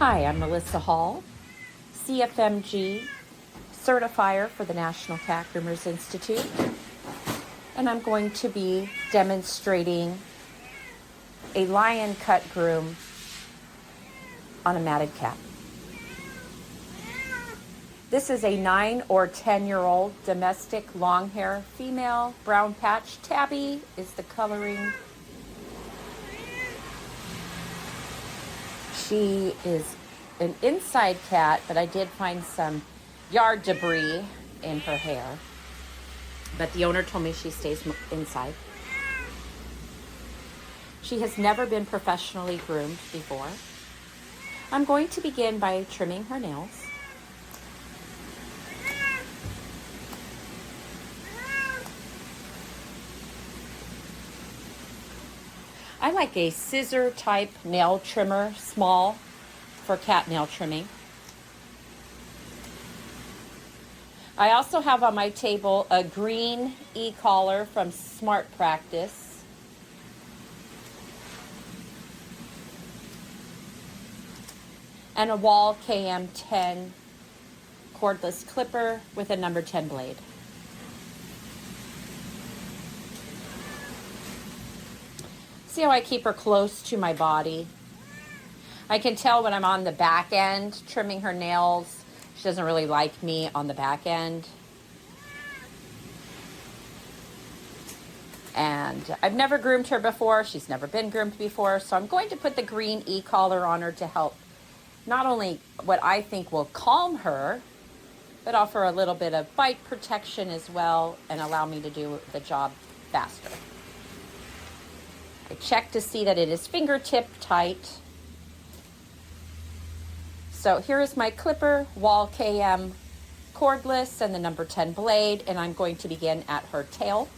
Hi, I'm Melissa Hall, CFMG Certifier for the National Cat Groomers Institute, and I'm going to be demonstrating a lion cut groom on a matted cat. This is a 9 or 10-year-old domestic longhair female. Brown patch tabby is the coloring. She is an inside cat, but I did find some yard debris in her hair. But the owner told me she stays inside. She has never been professionally groomed before. I'm going to begin by trimming her nails. I like a scissor type nail trimmer, small, for cat nail trimming. I also have on my table a green e-collar from Smart Practice. And a Wall KM10 cordless clipper with a number 10 blade. See how I keep her close to my body? I can tell when I'm on the back end trimming her nails. She doesn't really like me on the back end. And I've never groomed her before. She's never been groomed before. So I'm going to put the green e-collar on her to help not only what I think will calm her, but offer a little bit of bite protection as well and allow me to do the job faster. I check to see that it is fingertip tight. So here is my clipper, Wall KM cordless, and the number 10 blade, and I'm going to begin at her tail.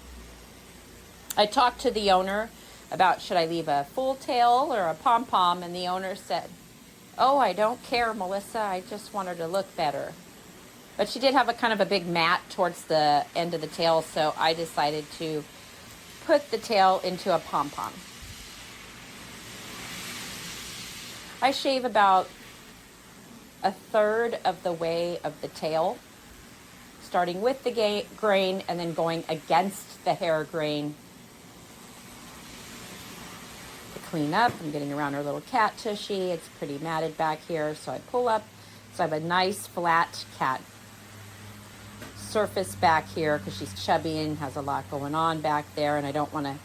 I talked to the owner about should I leave a full tail or a pom-pom, and the owner said, "Oh, I don't care, Melissa, I just want her to look better." But she did have a kind of a big mat towards the end of the tail, so I decided to put the tail into a pom-pom. I shave about a third of the way of the tail, starting with the grain and then going against the hair grain to clean up. I'm getting around her little cat tushy. It's pretty matted back here, so I pull up. So I have a nice flat cat surface back here because she's chubby and has a lot going on back there, and I don't want to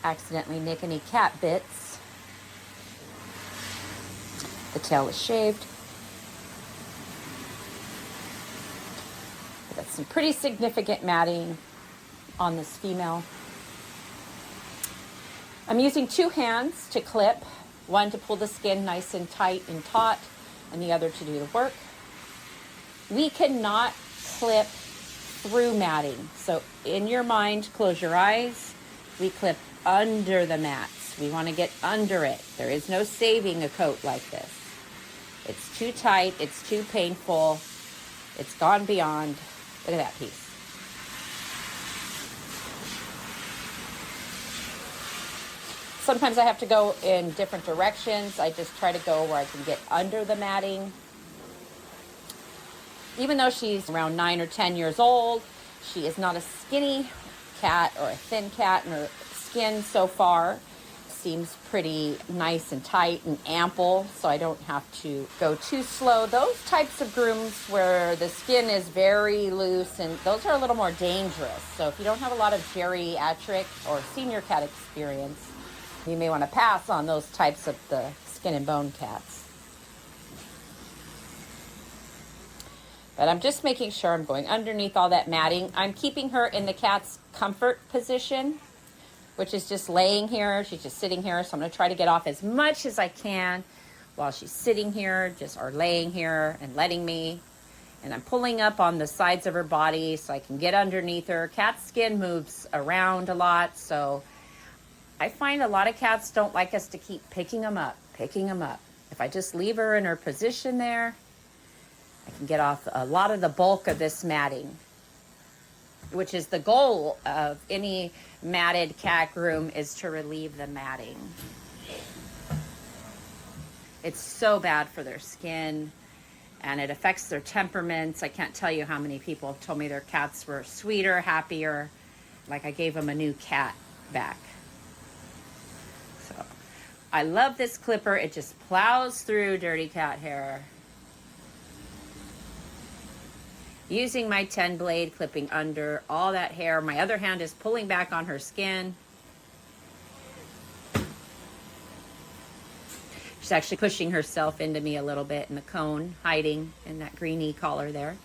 accidentally nick any cat bits. The tail is shaved. I've got some pretty significant matting on this female. I'm using two hands to clip, one to pull the skin nice and tight and taut, and the other to do the work. We cannot clip through matting. So in your mind, close your eyes. We clip under the mats. We want to get under it. There is no saving a coat like this. It's too tight. It's too painful. It's gone beyond. Look at that piece. Sometimes I have to go in different directions. I just try to go where I can get under the matting. Even though she's around 9 or 10 years old, she is not a skinny cat or a thin cat, and her skin so far seems pretty nice and tight and ample, so I don't have to go too slow. Those types of grooms where the skin is very loose, and those are a little more dangerous. So if you don't have a lot of geriatric or senior cat experience, you may want to pass on those types of the skin and bone cats. But I'm just making sure I'm going underneath all that matting. I'm keeping her in the cat's comfort position, which is just laying here. She's just sitting here. So I'm going to try to get off as much as I can while she's sitting here, or laying here and letting me. And I'm pulling up on the sides of her body so I can get underneath her. Cat skin moves around a lot, so I find a lot of cats don't like us to keep picking them up. If I just leave her in her position there, I can get off a lot of the bulk of this matting, which is the goal of any matted cat groom, is to relieve the matting. It's so bad for their skin, and it affects their temperaments. I can't tell you how many people have told me their cats were sweeter, happier, like I gave them a new cat back. So I love this clipper. It just plows through dirty cat hair. Using my 10 blade, clipping under all that hair. My other hand is pulling back on her skin. She's actually pushing herself into me a little bit in the cone, hiding in that greeny collar there.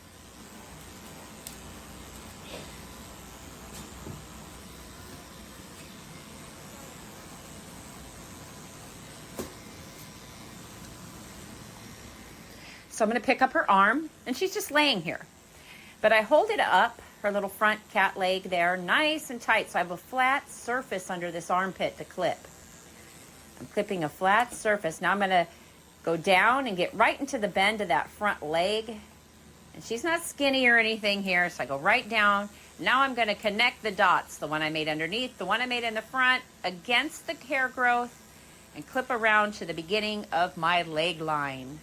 So I'm going to pick up her arm, and she's just laying here. But I hold it up, her little front cat leg there, nice and tight, so I have a flat surface under this armpit to clip. I'm clipping a flat surface. Now I'm going to go down and get right into the bend of that front leg. And she's not skinny or anything here, so I go right down. Now I'm going to connect the dots, the one I made underneath, the one I made in the front, against the hair growth, and clip around to the beginning of my leg line.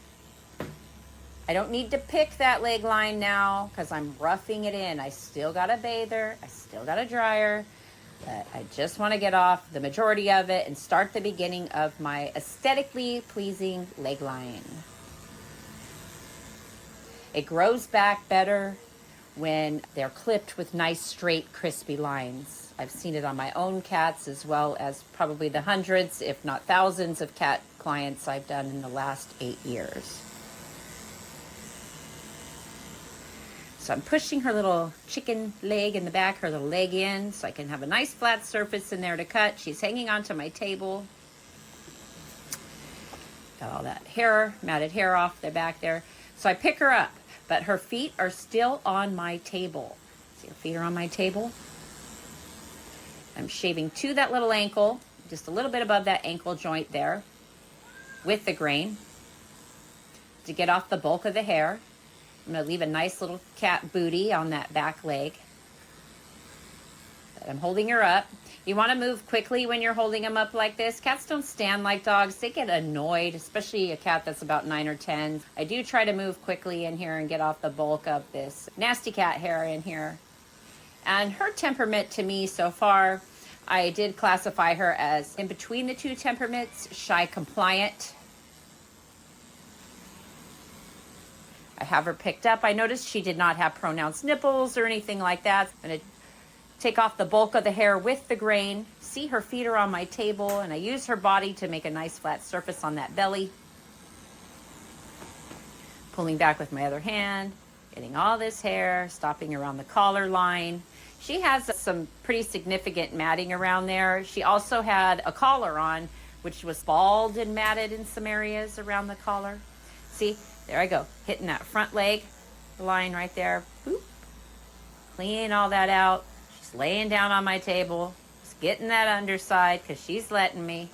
I don't need to pick that leg line now because I'm roughing it in. I still got a bather, I still got a dryer, but I just want to get off the majority of it and start the beginning of my aesthetically pleasing leg line. It grows back better when they're clipped with nice, straight, crispy lines. I've seen it on my own cats as well as probably the hundreds, if not thousands of cat clients I've done in the last 8 years. So I'm pushing her little chicken leg in the back, her little leg in, so I can have a nice flat surface in there to cut. She's hanging onto my table. Got all that hair, matted hair off the back there. So I pick her up, but her feet are still on my table. See, her feet are on my table. I'm shaving to that little ankle, just a little bit above that ankle joint there, with the grain, to get off the bulk of the hair. I'm going to leave a nice little cat booty on that back leg. But I'm holding her up. You want to move quickly when you're holding them up like this. Cats don't stand like dogs. They get annoyed, especially a cat that's about 9 or 10. I do try to move quickly in here and get off the bulk of this nasty cat hair in here. And her temperament to me so far, I did classify her as in between the two temperaments, shy compliant. I have her picked up. I noticed she did not have pronounced nipples or anything like that. I'm going to take off the bulk of the hair with the grain. See, her feet are on my table, and I use her body to make a nice flat surface on that belly. Pulling back with my other hand, getting all this hair, stopping around the collar line. She has some pretty significant matting around there. She also had a collar on, which was bald and matted in some areas around the collar. See? There I go, hitting that front leg line right there. Boop. Clean all that out. She's laying down on my table. Just getting that underside because she's letting me.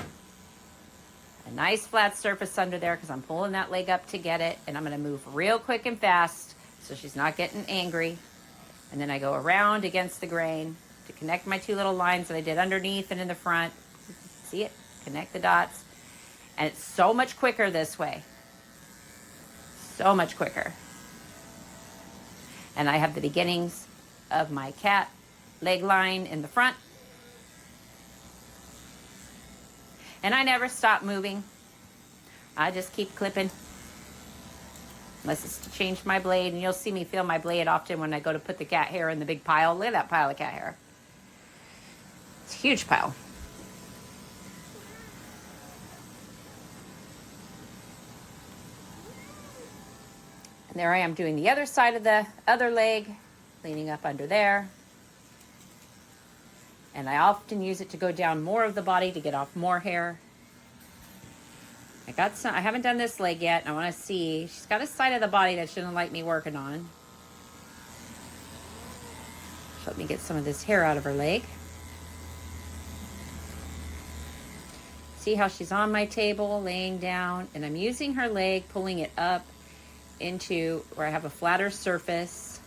A nice flat surface under there because I'm pulling that leg up to get it. And I'm going to move real quick and fast so she's not getting angry. And then I go around against the grain to connect my two little lines that I did underneath and in the front. See it? Connect the dots. And it's so much quicker this way. So much quicker. And I have the beginnings of my cat leg line in the front. And I never stop moving. I just keep clipping. Unless it's changed my blade. And you'll see me feel my blade often when I go to put the cat hair in the big pile. Look at that pile of cat hair. It's a huge pile. And there I am doing the other side of the other leg, leaning up under there. And I often use it to go down more of the body to get off more hair. I haven't done this leg yet. I want to see. She's got a side of the body that she doesn't like me working on. So let me get some of this hair out of her leg. See how she's on my table, laying down, and I'm using her leg, pulling it up into where I have a flatter surface.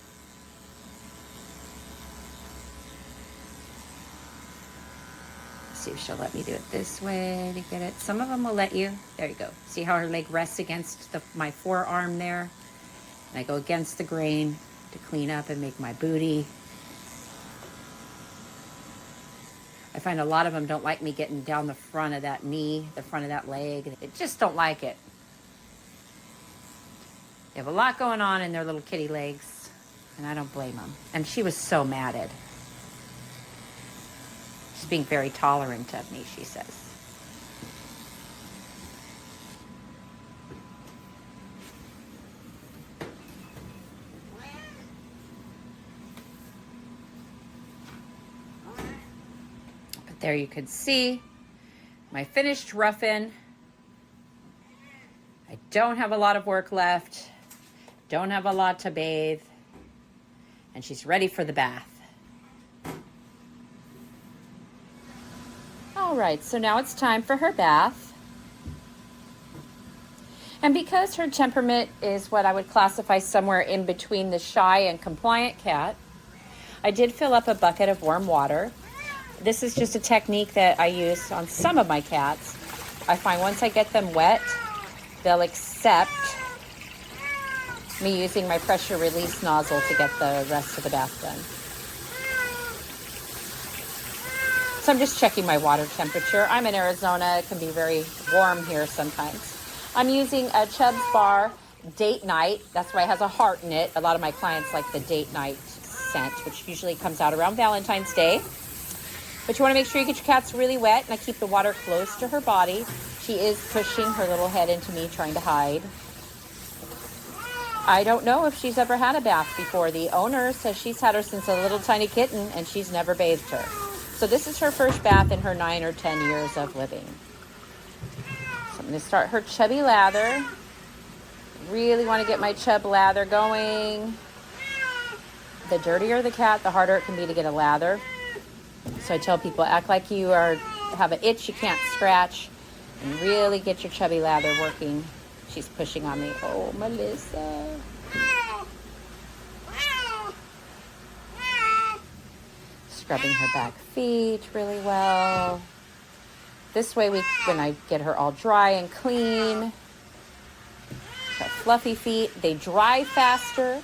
see if she'll let me do it this way to get it. Some of them will let you. There you go. See how her leg rests against my forearm there? And I go against the grain to clean up and make my booty. I find a lot of them don't like me getting down the front of that knee, the front of that leg. They just don't like it. They have a lot going on in their little kitty legs, and I don't blame them. And she was so matted. She's being very tolerant of me, she says. But there you can see my finished rough-in. I don't have a lot of work left. Don't have a lot to bathe. And she's ready for the bath. All right, so now it's time for her bath. And because her temperament is what I would classify somewhere in between the shy and compliant cat, I did fill up a bucket of warm water. This is just a technique that I use on some of my cats. I find once I get them wet, they'll accept me using my pressure release nozzle to get the rest of the bath done. So I'm just checking my water temperature. I'm in Arizona. It can be very warm here sometimes. I'm using a Chubb's Bar Date Night. That's why it has a heart in it. A lot of my clients like the Date Night scent, which usually comes out around Valentine's Day. But you want to make sure you get your cats really wet, and I keep the water close to her body. She is pushing her little head into me, trying to hide. I don't know if she's ever had a bath before. The owner says she's had her since a little tiny kitten, and she's never bathed her. So this is her first bath in her 9 or 10 years of living. So I'm going to start her chubby lather. Really want to get my chub lather going. The dirtier the cat, the harder it can be to get a lather. So I tell people, act like you have an itch you can't scratch, and really get your chubby lather working. She's pushing on me. Oh, Melissa. Scrubbing her back feet really well. This way, when I get her all dry and clean, got fluffy feet. They dry faster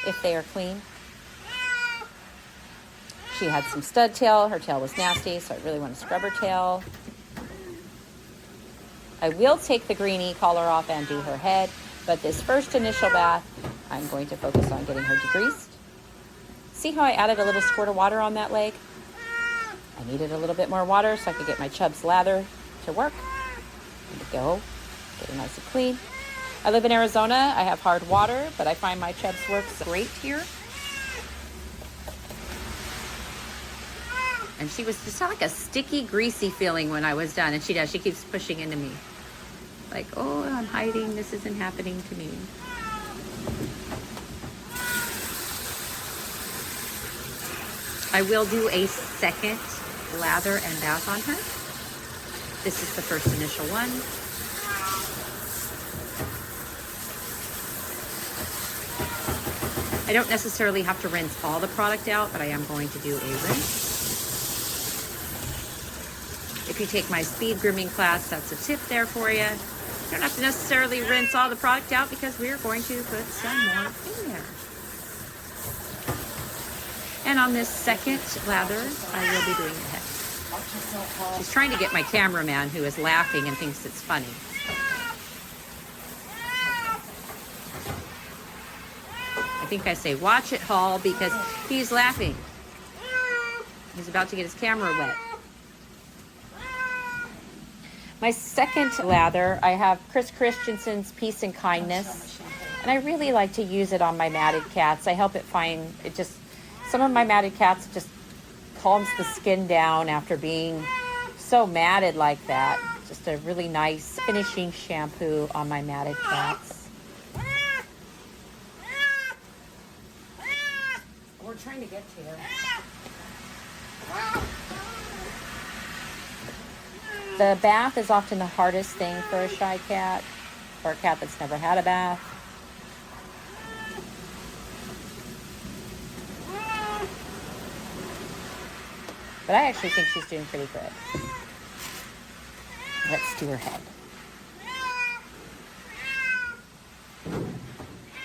if they are clean. She had some stud tail. Her tail was nasty, so I really want to scrub her tail. I will take the greenie collar off and do her head, but this first initial bath, I'm going to focus on getting her degreased. See how I added a little squirt of water on that leg? I needed a little bit more water so I could get my Chubb's lather to work. There we go. Get her nice and clean. I live in Arizona. I have hard water, but I find my Chubb's works great here. And she was just like a sticky, greasy feeling when I was done. And she does. She keeps pushing into me. Like, oh, I'm hiding. This isn't happening to me. I will do a second lather and bath on her. This is the first initial one. I don't necessarily have to rinse all the product out, but I am going to do a rinse. If you take my speed grooming class, that's a tip there for you. You don't have to necessarily rinse all the product out because we're going to put some more in there. And on this second lather, I will be doing the head. She's trying to get my cameraman, who is laughing and thinks it's funny. I think I say, watch it, Hall, because he's laughing. He's about to get his camera wet. My second lather, I have Chris Christensen's Peace and Kindness. And I really like to use it on my matted cats. I help it find, some of my matted cats just calms the skin down after being so matted like that. Just a really nice finishing shampoo on my matted cats. We're trying to get to you. The bath is often the hardest thing for a shy cat, or a cat that's never had a bath. But I actually think she's doing pretty good. Let's do her head.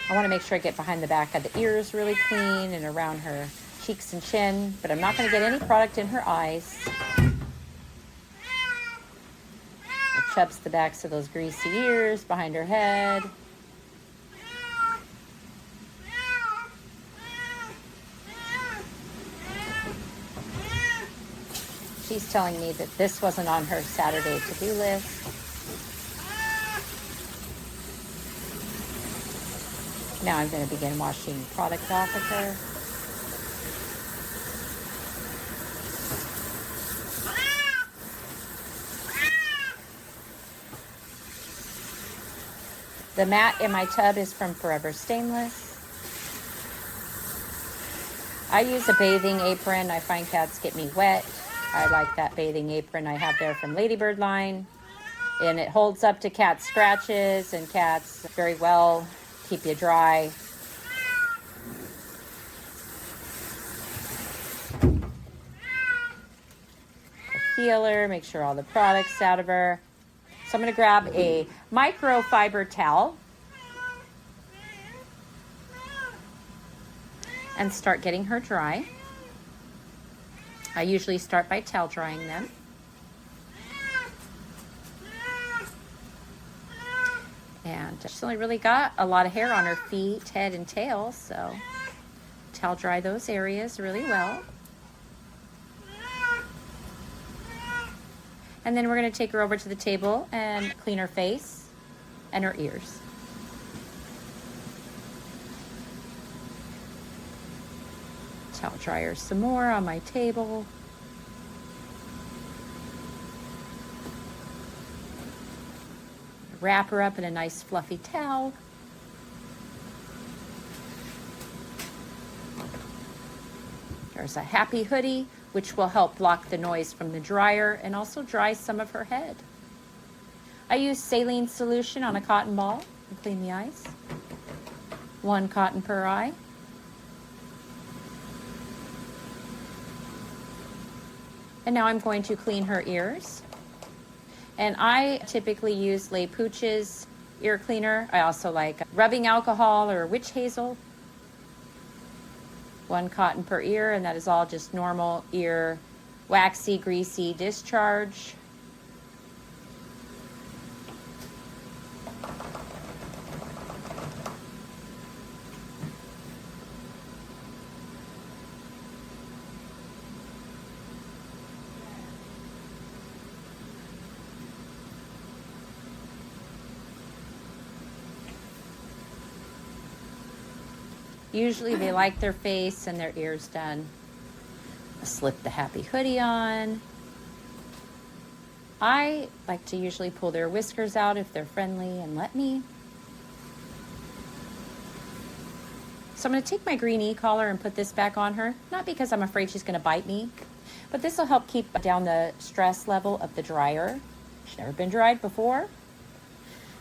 I want to make sure I get behind the back of the ears really clean and around her cheeks and chin, but I'm not going to get any product in her eyes. I chubs the backs of those greasy ears behind her head. She's telling me that this wasn't on her Saturday to-do list. Now I'm going to begin washing product off of her. The mat in my tub is from Forever Stainless. I use a bathing apron. I find cats get me wet. I like that bathing apron I have there from Ladybird line. And it holds up to cat scratches and cats very well, keep you dry. Feel her, make sure all the product's out of her. So I'm going to grab a microfiber towel and start getting her dry. I usually start by towel drying them. And she's only really got a lot of hair on her feet, head, and tail, so towel dry those areas really well. And then we're going to take her over to the table and clean her face and her ears. Towel dry her some more on my table. Wrap her up in a nice fluffy towel. There's a happy hoodie, which will help block the noise from the dryer and also dry some of her head. I use saline solution on a cotton ball to clean the eyes. 1 cotton per eye. And now I'm going to clean her ears. And I typically use Les Pooch's ear cleaner. I also like rubbing alcohol or witch hazel. 1 cotton per ear, and that is all just normal ear, waxy, greasy discharge. Usually they like their face and their ears done. I slip the happy hoodie on. I like to usually pull their whiskers out if they're friendly and let me. So I'm going to take my green e-collar and put this back on her. Not because I'm afraid she's going to bite me, but this will help keep down the stress level of the dryer. She's never been dried before.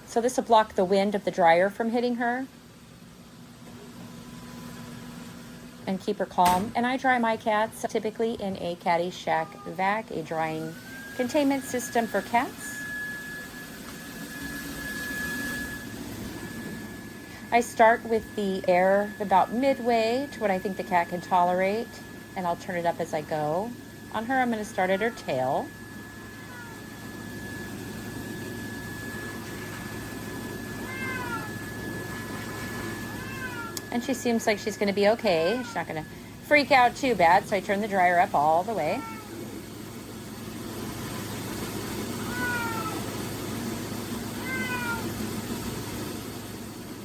So this will block the wind of the dryer from hitting her. And keep her calm. And I dry my cats typically in a Caddyshack vac, a drying containment system for cats. I start with the air about midway to what I think the cat can tolerate, and I'll turn it up as I go. On her, I'm going to start at her tail. And she seems like she's going to be okay. She's not going to freak out too bad, so I turn the dryer up all the way.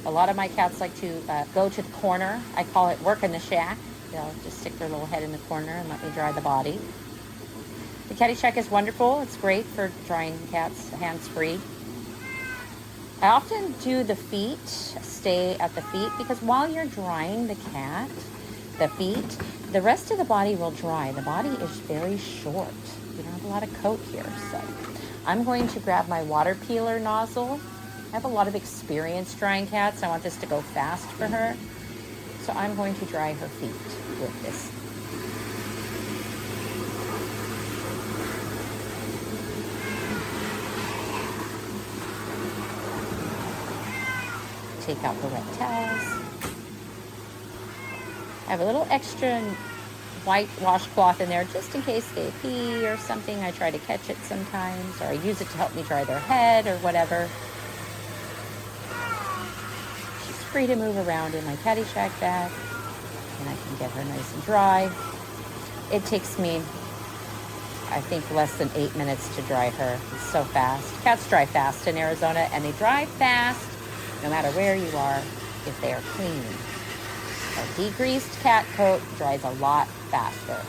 A lot of my cats like to go to the corner. I call it work in the shack. They'll just stick their little head in the corner and let me dry the body. The Caddyshack is wonderful. It's great for drying cats hands-free. I often do the feet, stay at the feet, because while you're drying the cat, the feet, the rest of the body will dry. The body is very short. You don't have a lot of coat here. So I'm going to grab my water peeler nozzle. I have a lot of experience drying cats. I want this to go fast for her. So I'm going to dry her feet with this. take out the wet towels. I have a little extra white washcloth in there just in case they pee or something. I try to catch it sometimes, or I use it to help me dry their head or whatever. She's free to move around in my Caddyshack bag, and I can get her nice and dry. It takes me, I think, less than 8 minutes to dry her. It's so fast. Cats dry fast in Arizona, and they dry fast no matter where you are if they are clean. A degreased cat coat dries a lot faster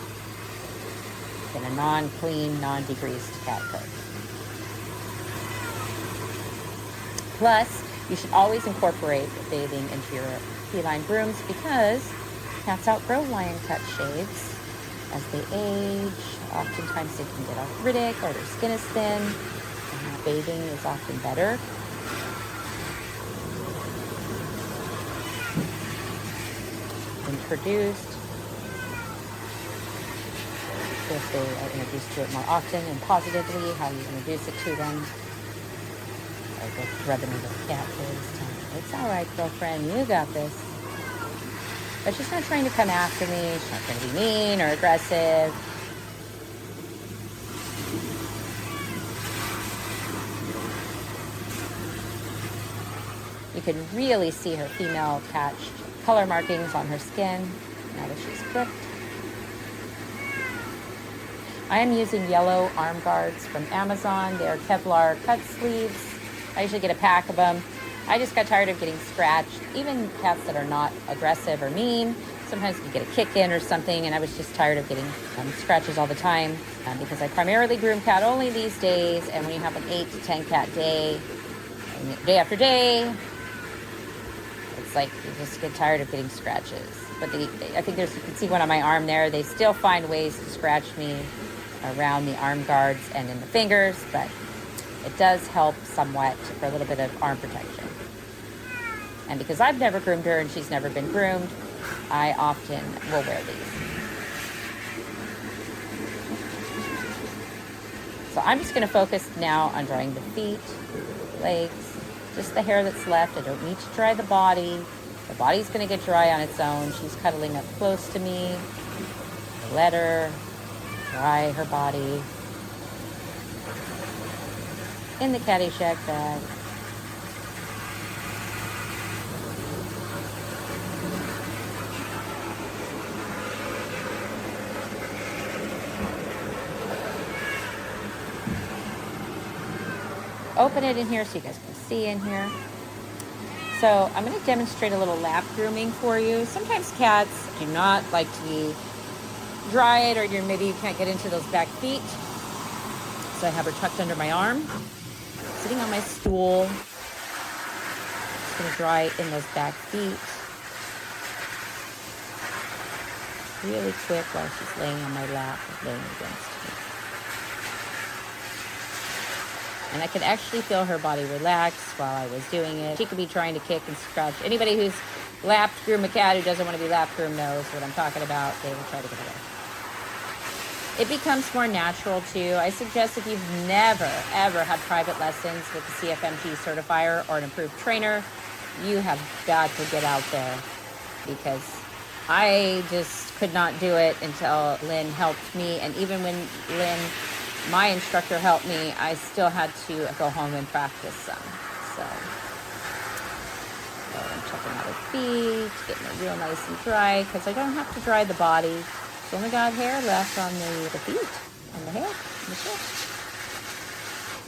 than a non-clean, non-degreased cat coat. Plus, you should always incorporate bathing into your feline grooms because cats outgrow lion cut shaves as they age. Oftentimes they can get arthritic or their skin is thin. Bathing is often better. Introduced, if they are introduced to it more often and positively, how you introduce it to them. I go rubbing her little cat face. It's all right, girlfriend, you got this. But she's not trying to come after me. She's not going to be mean or aggressive. You can really see her female patch color markings on her skin now that she's clipped. I am using yellow arm guards from Amazon. They are Kevlar cut sleeves. I usually get a pack of them. I just got tired of getting scratched. Even cats that are not aggressive or mean, sometimes you get a kick in or something, and I was just tired of getting scratches all the time because I primarily groom cat only these days, and when you have an 8 to 10 cat day, day after day, it's like you just get tired of getting scratches. But I think you can see one on my arm there. They still find ways to scratch me around the arm guards and in the fingers, but it does help somewhat for a little bit of arm protection. And because I've never groomed her and she's never been groomed, I often will wear these. So I'm just going to focus now on drying the feet, legs, just the hair that's left. I don't need to dry the body. The body's going to get dry on its own. She's cuddling up close to me. Let her dry her body in the Caddyshack bag. Open it in here so you guys can see in here. So I'm going to demonstrate a little lap grooming for you. Sometimes cats do not like to be dried, or maybe you can't get into those back feet. So I have her tucked under my arm, sitting on my stool. Just going to dry in those back feet really quick while she's laying on my lap, laying against me. And I could actually feel her body relax while I was doing it. She could be trying to kick and scratch. Anybody who's lapped groomed a cat who doesn't want to be lap groomed knows what I'm talking about. They will try to get away. It becomes more natural too. I suggest if you've never, ever had private lessons with the CFMT certifier or an approved trainer, you have got to get out there, because I just could not do it until Lynn helped me. And even when Lynn, my instructor, helped me, I still had to go home and practice some. So I'm checking out her feet, getting her real nice and dry, because I don't have to dry the body. She's only got hair left on the feet and the hair and the chest.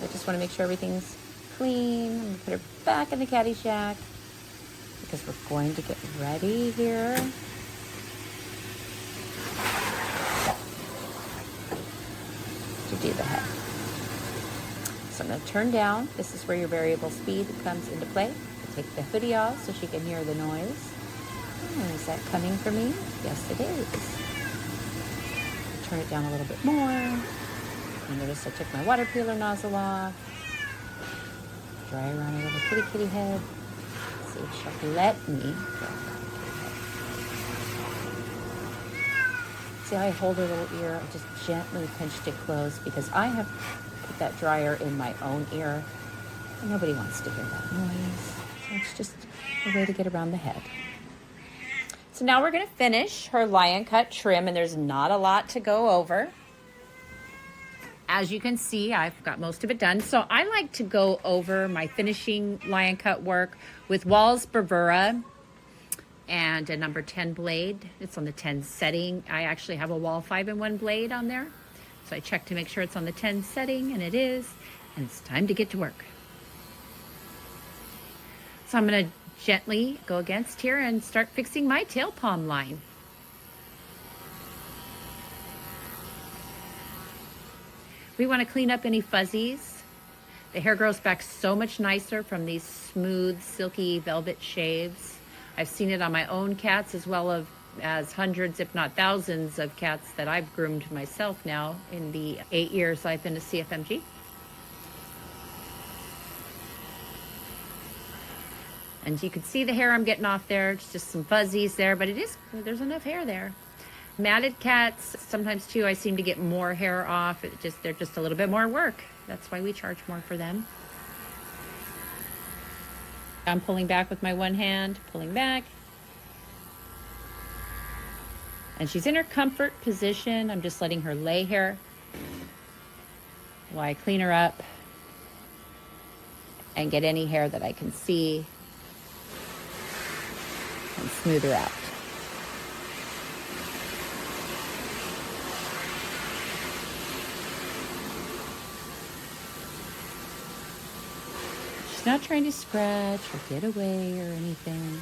I just want to make sure everything's clean. I'm going to put her back in the Caddyshack because we're going to get ready here. To do the head. So I'm going to turn down. This is where your variable speed comes into play. Take the hoodie off so she can hear the noise. Oh, is that coming for me? Yes, it is. Turn it down a little bit more. You notice I took my water peeler nozzle off. Dry around her little kitty kitty head. See if she'll let me. See how I hold her little ear? I just gently pinched it closed because I have put that dryer in my own ear. And nobody wants to hear that noise. So it's just a way to get around the head. So now we're going to finish her lion cut trim, and there's not a lot to go over. As you can see, I've got most of it done. So I like to go over my finishing lion cut work with Walls Bravura and a number 10 blade. It's on the 10 setting. I actually have a Wall 5-in-1 blade on there. So I check to make sure it's on the 10 setting, and it is. And it's time to get to work. So I'm going to gently go against here and start fixing my tail palm line. We want to clean up any fuzzies. The hair grows back so much nicer from these smooth, silky velvet shaves. I've seen it on my own cats as well as hundreds, if not thousands, of cats that I've groomed myself now in the 8 years I've been a CFMG. And you can see the hair I'm getting off there. It's just some fuzzies there, but there's enough hair there. Matted cats, sometimes too, I seem to get more hair off. They're just a little bit more work. That's why we charge more for them. I'm pulling back with my one hand, pulling back. And she's in her comfort position. I'm just letting her lay here while I clean her up and get any hair that I can see and smooth her out. She's not trying to scratch or get away or anything.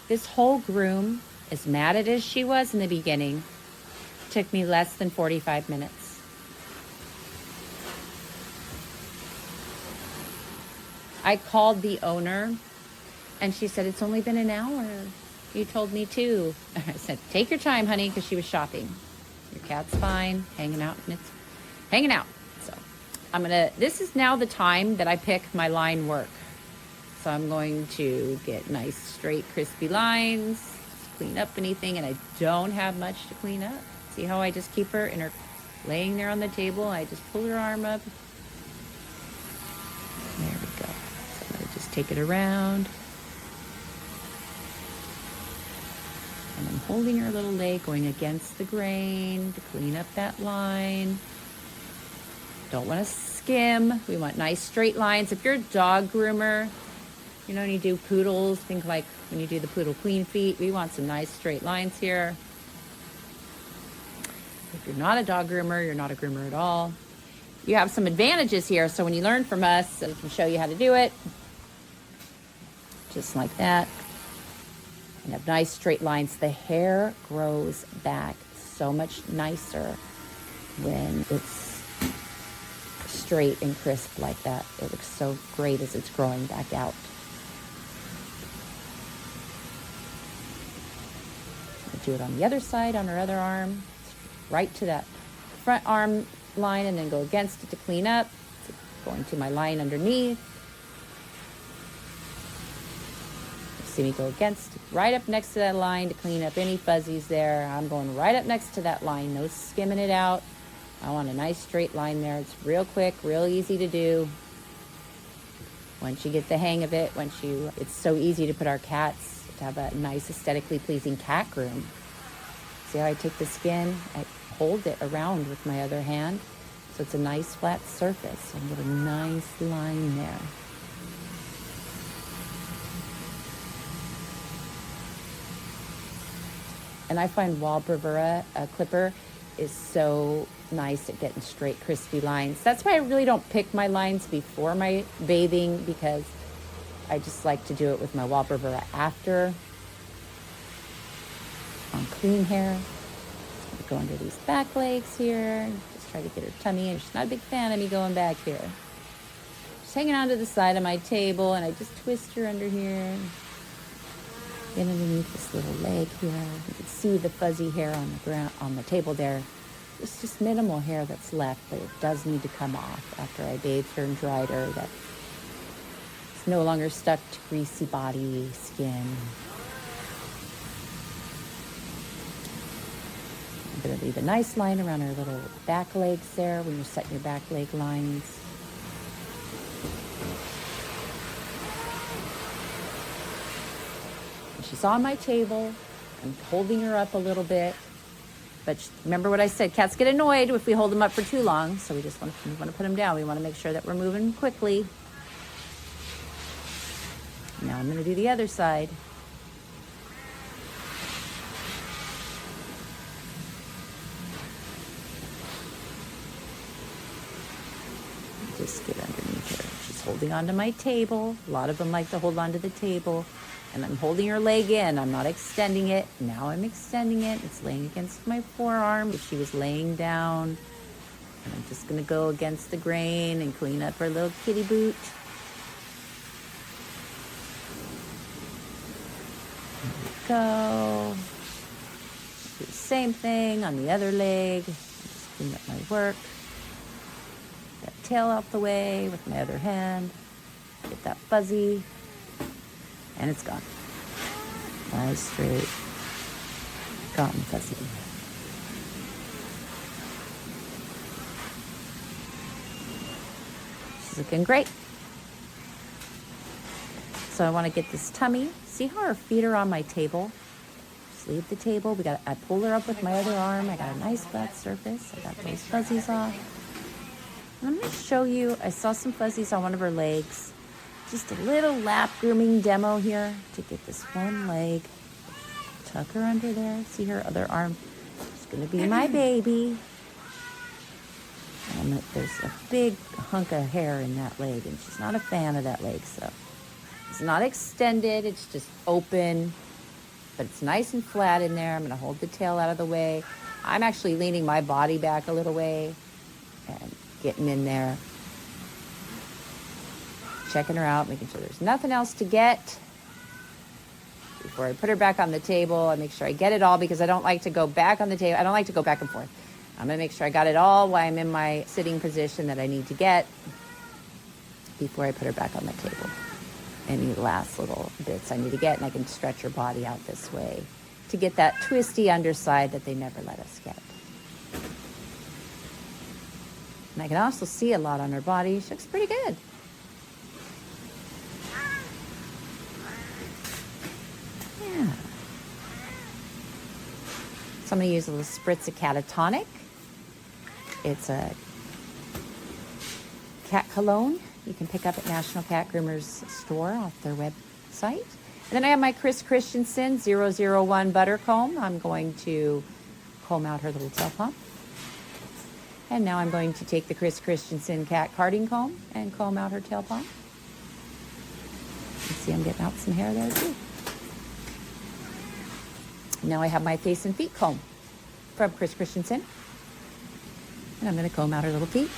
This whole groom, as matted as she was in the beginning, took me less than 45 minutes. I called the owner and she said, it's only been an hour. You told me to. I said, take your time, honey, because she was shopping. Your cat's fine, hanging out, and it's hanging out. So this is now the time that I pick my line work. So I'm going to get nice, straight, crispy lines, clean up anything, and I don't have much to clean up. See how I just keep her in her, laying there on the table. I just pull her arm up. There we go. So I'm gonna just take it around. And I'm holding her little leg, going against the grain to clean up that line. Don't want to skim. We want nice straight lines. If you're a dog groomer, you know, when you do poodles, think like when you do the poodle clean feet, we want some nice straight lines here. If you're not a dog groomer, you're not a groomer at all. You have some advantages here. So when you learn from us, we can show you how to do it. Just like that. And have nice straight lines. The hair grows back so much nicer when it's straight and crisp like that. It looks so great as it's growing back out. I'll do it on the other side, on her other arm, right to that front arm line, and then go against it to clean up. So going to my line underneath. See me go against, right up next to that line to clean up any fuzzies there. I'm going right up next to that line, no skimming it out. I want a nice straight line there. It's real quick, real easy to do. Once you get the hang of it, it's so easy to put our cats, to have a nice aesthetically pleasing cat groom. See how I take the skin, I hold it around with my other hand, so it's a nice flat surface and get a nice line there. And I find Wall Bravura clipper is so nice at getting straight, crispy lines. That's why I really don't pick my lines before my bathing, because I just like to do it with my Wall Bravura after on clean hair. So I go under these back legs here, just try to get her tummy, and she's not a big fan of me going back here. Just hanging onto the side of my table, and I just twist her under here. Get underneath this little leg here. You can see the fuzzy hair on the ground, on the table there. It's just minimal hair that's left, but it does need to come off after I bathed her and dried her. It's no longer stuck to greasy body, skin. I'm going to leave a nice line around her little back legs there when you're setting your back leg lines. She's on my table. I'm holding her up a little bit. But remember what I said, cats get annoyed if we hold them up for too long. So we just want to put them down. We want to make sure that we're moving quickly. Now I'm going to do the other side. Just get underneath her. She's holding onto my table. A lot of them like to hold onto the table. And I'm holding her leg in. I'm not extending it. Now I'm extending it. It's laying against my forearm. If she was laying down. And I'm just going to go against the grain and clean up her little kitty boot. There we go. Do the same thing on the other leg. Just clean up my work. That tail out the way with my other hand. Get that fuzzy. And it's gone. Nice, straight, gone fuzzy. She's looking great. So I want to get this tummy. See how her feet are on my table? Just leave the table. I pull her up with my other arm. I got a nice flat surface. I got those fuzzies off. And I'm going to show you, I saw some fuzzies on one of her legs. Just a little lap grooming demo here to get this one leg. Tuck her under there. See her other arm? It's going to be my baby. And there's a big hunk of hair in that leg, and she's not a fan of that leg, so it's not extended. It's just open, but it's nice and flat in there. I'm going to hold the tail out of the way. I'm actually leaning my body back a little way and getting in there. Checking her out, making sure there's nothing else to get. Before I put her back on the table, I make sure I get it all because I don't like to go back on the table. I don't like to go back and forth. I'm going to make sure I got it all while I'm in my sitting position that I need to get before I put her back on the table. Any last little bits I need to get, and I can stretch her body out this way to get that twisty underside that they never let us get. And I can also see a lot on her body. She looks pretty good. So I'm going to use a little spritz of catatonic. It's a cat cologne you can pick up at National Cat Groomers store off their website. And then I have my Chris Christensen 001 butter comb. I'm going to comb out her little tail pump. And now I'm going to take the Chris Christensen cat carding comb and comb out her tail pump. You see I'm getting out some hair there too. Now I have my face and feet comb from Chris Christensen. And I'm going to comb out her little feet.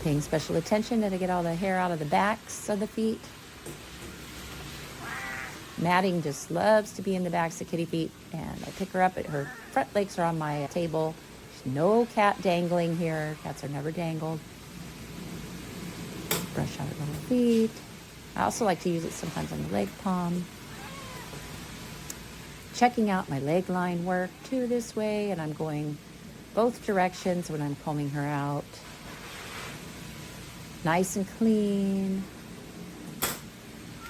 Paying special attention that I get all the hair out of the backs of the feet. Madding just loves to be in the backs of kitty feet. And I pick her up. Her front legs are on my table. There's no cat dangling here. Cats are never dangled. Brush out her little feet. I also like to use it sometimes on the leg palm. Checking out my leg line work too this way, and I'm going both directions when I'm combing her out. Nice and clean.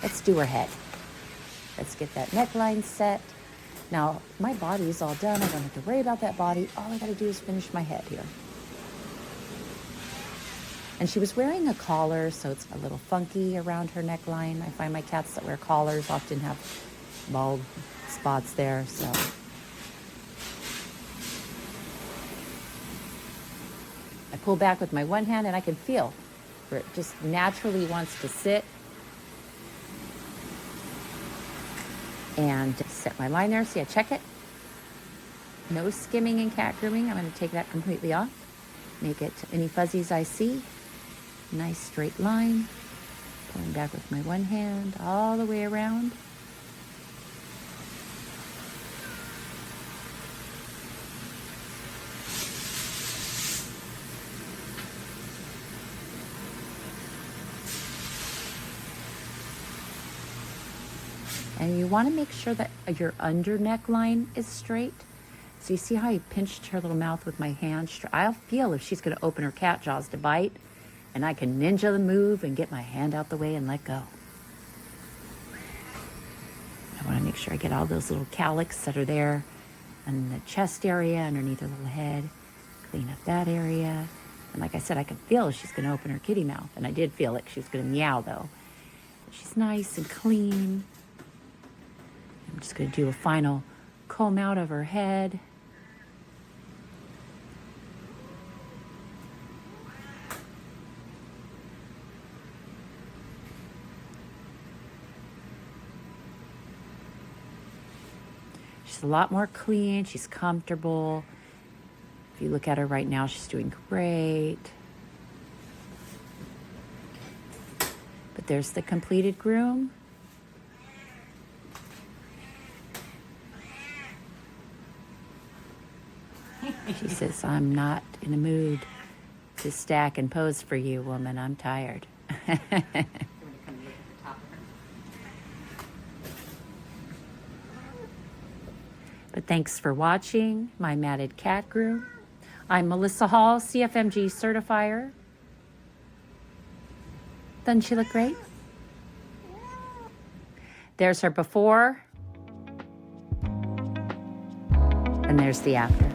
Let's do her head. Let's get that neckline set. Now, my body is all done. I don't have to worry about that body. All I got to do is finish my head here. And she was wearing a collar, so it's a little funky around her neckline. I find my cats that wear collars often have bald spots there, so. I pull back with my one hand and I can feel where it just naturally wants to sit. And set my line there. See, I check it. No skimming in cat grooming. I'm going to take that completely off. Make it any fuzzies I see. Nice straight line. Pulling back with my one hand all the way around. And you want to make sure that your under neckline is straight. So you see how I pinched her little mouth with my hand? I'll feel if she's going to open her cat jaws to bite, and I can ninja the move and get my hand out the way and let go. Make sure I get all those little cowlicks that are there in the chest area, underneath her little head. Clean up that area. And like I said, I could feel she's going to open her kitty mouth. And I did feel it. She was going to meow, though. But she's nice and clean. I'm just going to do a final comb out of her head. She's a lot more clean. She's comfortable. If you look at her right now, she's doing great. But there's the completed groom. She says, I'm not in a mood to stack and pose for you, woman. I'm tired. But thanks for watching my matted cat groom. I'm Melissa Hall, CFMG Certifier. Doesn't she look great? There's her before, and there's the after.